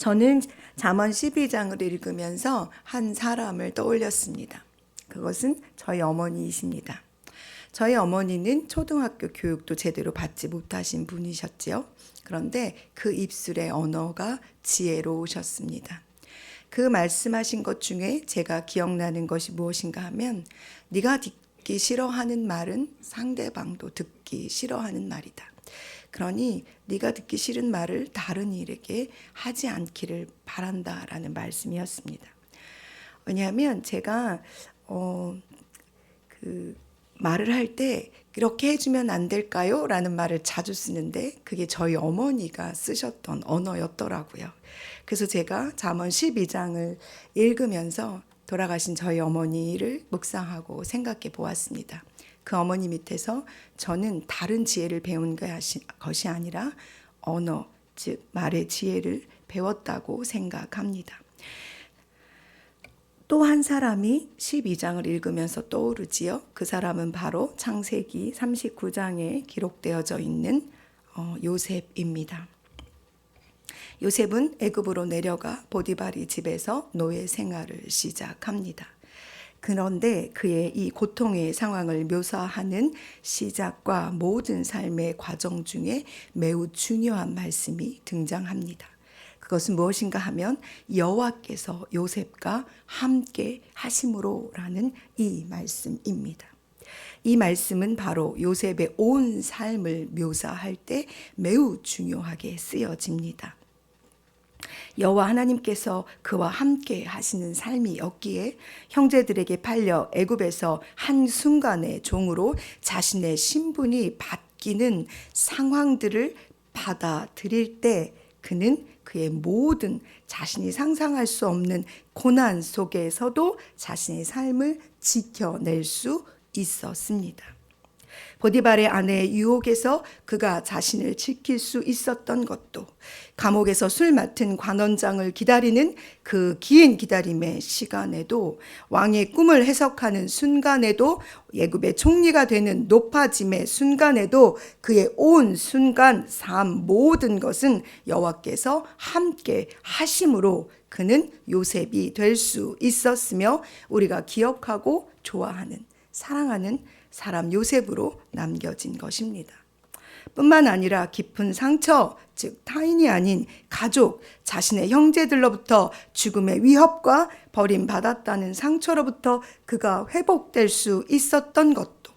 저는 잠언 12장을 읽으면서 한 사람을 떠올렸습니다. 그것은 저희 어머니이십니다. 저희 어머니는 초등학교 교육도 제대로 받지 못하신 분이셨지요. 그런데 그 입술의 언어가 지혜로우셨습니다. 그 말씀하신 것 중에 제가 기억나는 것이 무엇인가 하면, 네가 듣기 싫어하는 말은 상대방도 듣기 싫어하는 말이다. 그러니 네가 듣기 싫은 말을 다른 이에게 하지 않기를 바란다라는 말씀이었습니다. 왜냐하면 제가 말을 할 때 이렇게 해주면 안 될까요? 라는 말을 자주 쓰는데 그게 저희 어머니가 쓰셨던 언어였더라고요. 그래서 제가 잠언 12장을 읽으면서 돌아가신 저희 어머니를 묵상하고 생각해 보았습니다. 그 어머니 밑에서 저는 다른 지혜를 배운 것이 아니라 언어, 즉 말의 지혜를 배웠다고 생각합니다. 또 한 사람이 12장을 읽으면서 떠오르지요. 그 사람은 바로 창세기 39장에 기록되어져 있는 요셉입니다. 요셉은 애굽으로 내려가 보디발의 집에서 노예 생활을 시작합니다. 그런데 그의 이 고통의 상황을 묘사하는 시작과 모든 삶의 과정 중에 매우 중요한 말씀이 등장합니다. 그것은 무엇인가 하면 여호와께서 요셉과 함께 하심으로라는 이 말씀입니다. 이 말씀은 바로 요셉의 온 삶을 묘사할 때 매우 중요하게 쓰여집니다. 여호와 하나님께서 그와 함께 하시는 삶이었기에 형제들에게 팔려 애굽에서 한순간의 종으로 자신의 신분이 바뀌는 상황들을 받아들일 때 그는 그의 모든 자신이 상상할 수 없는 고난 속에서도 자신의 삶을 지켜낼 수 있었습니다. 보디발의 아내의 유혹에서 그가 자신을 지킬 수 있었던 것도, 감옥에서 술 맡은 관원장을 기다리는 그 긴 기다림의 시간에도, 왕의 꿈을 해석하는 순간에도, 애굽의 총리가 되는 높아짐의 순간에도 그의 온 순간 삶 모든 것은 여호와께서 함께 하심으로 그는 요셉이 될 수 있었으며 우리가 기억하고 좋아하는, 사랑하는 사람 요셉으로 남겨진 것입니다. 뿐만 아니라 깊은 상처, 즉 타인이 아닌 가족, 자신의 형제들로부터 죽음의 위협과 버림받았다는 상처로부터 그가 회복될 수 있었던 것도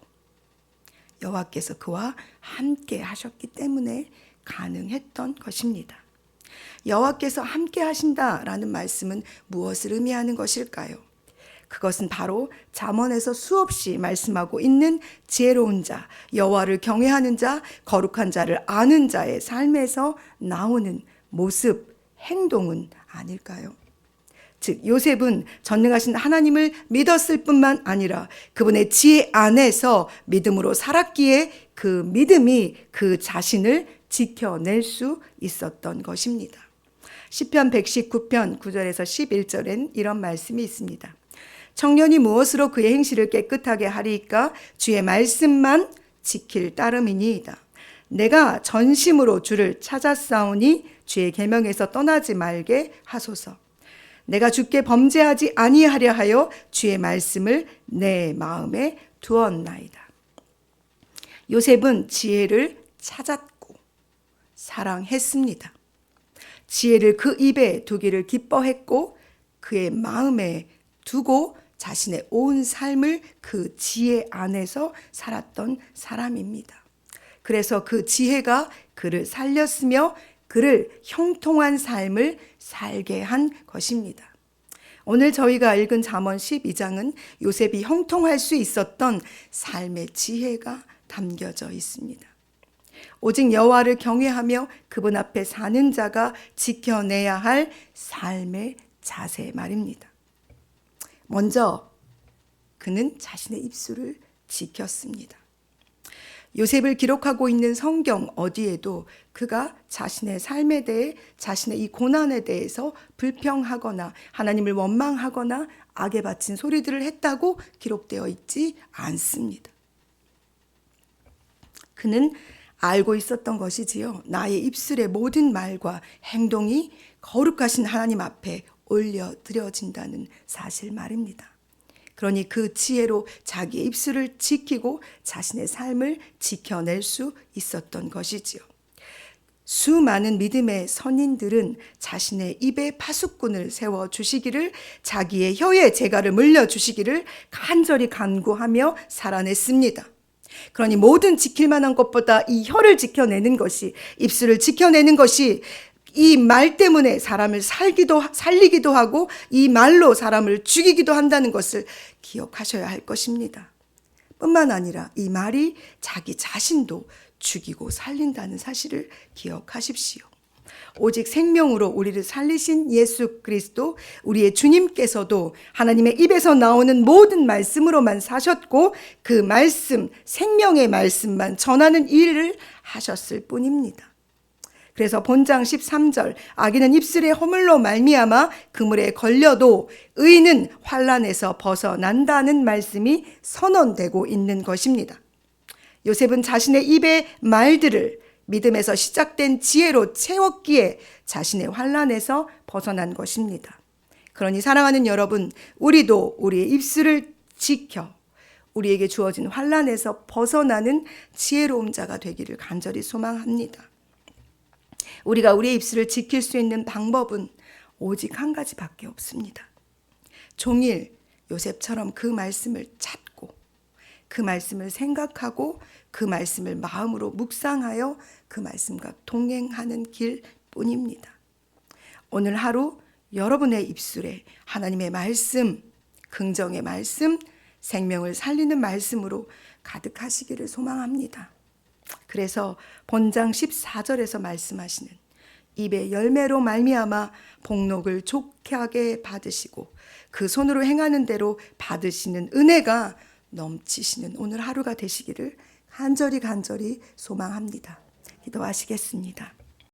여호와께서 그와 함께 하셨기 때문에 가능했던 것입니다. 여호와께서 함께 하신다라는 말씀은 무엇을 의미하는 것일까요? 그것은 바로 잠언에서 수없이 말씀하고 있는 지혜로운 자, 여호와를 경외하는 자, 거룩한 자를 아는 자의 삶에서 나오는 모습, 행동은 아닐까요? 즉 요셉은 전능하신 하나님을 믿었을 뿐만 아니라 그분의 지혜 안에서 믿음으로 살았기에 그 믿음이 그 자신을 지켜낼 수 있었던 것입니다. 시편 119편 9절에서 11절엔 이런 말씀이 있습니다. 청년이 무엇으로 그의 행실을 깨끗하게 하리이까? 주의 말씀만 지킬 따름이니이다. 내가 전심으로 주를 찾았사오니 주의 계명에서 떠나지 말게 하소서. 내가 주께 범죄하지 아니하려 하여 주의 말씀을 내 마음에 두었나이다. 요셉은 지혜를 찾았고 사랑했습니다. 지혜를 그 입에 두기를 기뻐했고 그의 마음에 두고 자신의 온 삶을 그 지혜 안에서 살았던 사람입니다. 그래서 그 지혜가 그를 살렸으며 그를 형통한 삶을 살게 한 것입니다. 오늘 저희가 읽은 잠언 12장은 요셉이 형통할 수 있었던 삶의 지혜가 담겨져 있습니다. 오직 여호와를 경외하며 그분 앞에 사는 자가 지켜내야 할 삶의 자세 말입니다. 먼저 그는 자신의 입술을 지켰습니다. 요셉을 기록하고 있는 성경 어디에도 그가 자신의 삶에 대해, 자신의 이 고난에 대해서 불평하거나 하나님을 원망하거나 악에 바친 소리들을 했다고 기록되어 있지 않습니다. 그는 알고 있었던 것이지요. 나의 입술의 모든 말과 행동이 거룩하신 하나님 앞에 올려드려진다는 사실 말입니다. 그러니 그 지혜로 자기의 입술을 지키고 자신의 삶을 지켜낼 수 있었던 것이지요. 수많은 믿음의 선인들은 자신의 입에 파수꾼을 세워주시기를, 자기의 혀에 재갈을 물려주시기를 간절히 간구하며 살아냈습니다. 그러니 모든 지킬 만한 것보다 이 혀를 지켜내는 것이, 입술을 지켜내는 것이 이 말 때문에 사람을 살리기도 하고 이 말로 사람을 죽이기도 한다는 것을 기억하셔야 할 것입니다. 뿐만 아니라 이 말이 자기 자신도 죽이고 살린다는 사실을 기억하십시오. 오직 생명으로 우리를 살리신 예수 그리스도, 우리의 주님께서도 하나님의 입에서 나오는 모든 말씀으로만 사셨고 그 말씀, 생명의 말씀만 전하는 일을 하셨을 뿐입니다. 그래서 본장 13절, 악인은 입술의 허물로 말미암아 그물에 걸려도 의인은 환난에서 벗어난다는 말씀이 선언되고 있는 것입니다. 요셉은 자신의 입의 말들을 믿음에서 시작된 지혜로 채웠기에 자신의 환난에서 벗어난 것입니다. 그러니 사랑하는 여러분, 우리도 우리의 입술을 지켜 우리에게 주어진 환난에서 벗어나는 지혜로운 자가 되기를 간절히 소망합니다. 우리가 우리의 입술을 지킬 수 있는 방법은 오직 한 가지밖에 없습니다. 종일 요셉처럼 그 말씀을 찾고 그 말씀을 생각하고 그 말씀을 마음으로 묵상하여 그 말씀과 동행하는 길뿐입니다. 오늘 하루 여러분의 입술에 하나님의 말씀, 긍정의 말씀, 생명을 살리는 말씀으로 가득하시기를 소망합니다. 그래서 본장 14절에서 말씀하시는 입의 열매로 말미암아 복록을 좋게 하게 받으시고 그 손으로 행하는 대로 받으시는 은혜가 넘치시는 오늘 하루가 되시기를 간절히 소망합니다. 기도하시겠습니다.